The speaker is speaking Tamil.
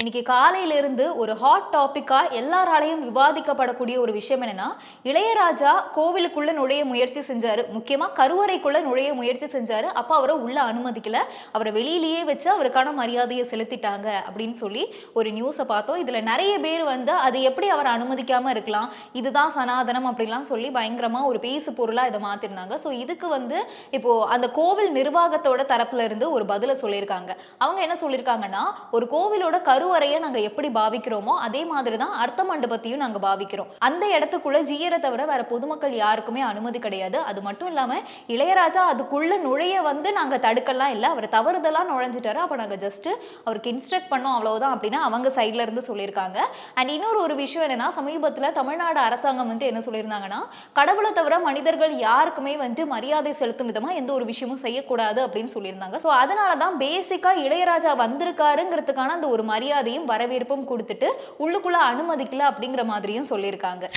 இன்னைக்கு காலையிலிருந்து ஒரு ஹாட் டாபிக்கா எல்லாராலையும் விவாதிக்கப்படக்கூடிய ஒரு விஷயம் என்னன்னா, இளையராஜா கோவிலுக்குள்ள நுழைய முயற்சி செஞ்சாரு. முக்கியமா கருவறைக்குள்ள நுழைய முயற்சி செஞ்சாரு. அப்ப அவர உள்ள அனுமதிக்கல. அவர வெளியிலேயே வச்சு அவருக்கான மரியாதைய செலுத்திட்டாங்க அப்படின்னு சொல்லி ஒரு நியூஸ பார்த்தோம். இதுல நெறைய பேர் வந்து அது எப்படி அவர அனுமதிக்காம இருக்கலாம்? இதுதான் சனாதனம் அப்படிலாம் சொல்லி பயங்கரமா ஒரு பேசு பொருளா இத மாத்திருந்தாங்க. இதுக்கு வந்து இப்போ அந்த கோவில் நிர்வாகத்தோட தரப்புல இருந்து ஒரு பதில சொல்லியிருக்காங்க. அவங்க என்ன சொல்லியிருக்காங்கன்னா, ஒரு கோவிலோட கருவறைய நாங்க எப்படி பாவிக்கிறோமோ அதே மாதிரி தான் அர்த்த மண்டபத்தையும் நாங்க பாவிக்கிறோம். அந்த இடத்துக்குள்ள ஜீயரை தவிர வேற பொதுமக்கள் யாருக்குமே அனுமதி கிடையாது. அது மட்டும் இல்லாம இளையராஜா அதுக்குள்ள நுழைய வந்து நாங்க தடுக்கலாம் இல்ல. அவர் தவறுதலா நுழைஞ்சிட்டாரு. அப்ப நாங்க ஜஸ்ட் அவருக்கு இன்ஸ்ட்ரக்ட் பண்ணோம் அவ்வளவுதான் அப்படின்னு அவங்க சைட்ல இருந்து சொல்லியிருக்காங்க. அண்ட் இன்னொரு ஒரு விஷயம் என்னன்னா, சமீபத்துல தமிழ்நாடு அரசாங்கம் வந்து என்ன சொல்லியிருந்தாங்கன்னா, கடவுளை தவிர மனிதர்கள் யாருக்குமே வந்து மரியாதை செலுத்தும் விதமா எந்த ஒரு விஷயமும் செய்யக்கூடாது அப்படின்னு சொல்லியிருந்தாங்க. அதனாலதான் பேசிக்கா இளையராஜா வந்திருக்காருங்கிறதுக்கான அந்த ஒரு மரியாதையும் வரவேற்பும் கொடுத்துட்டு உள்ளுக்குள்ள அனுமதிக்கல அப்படிங்கிற மாதிரியும் சொல்லியிருக்காங்க.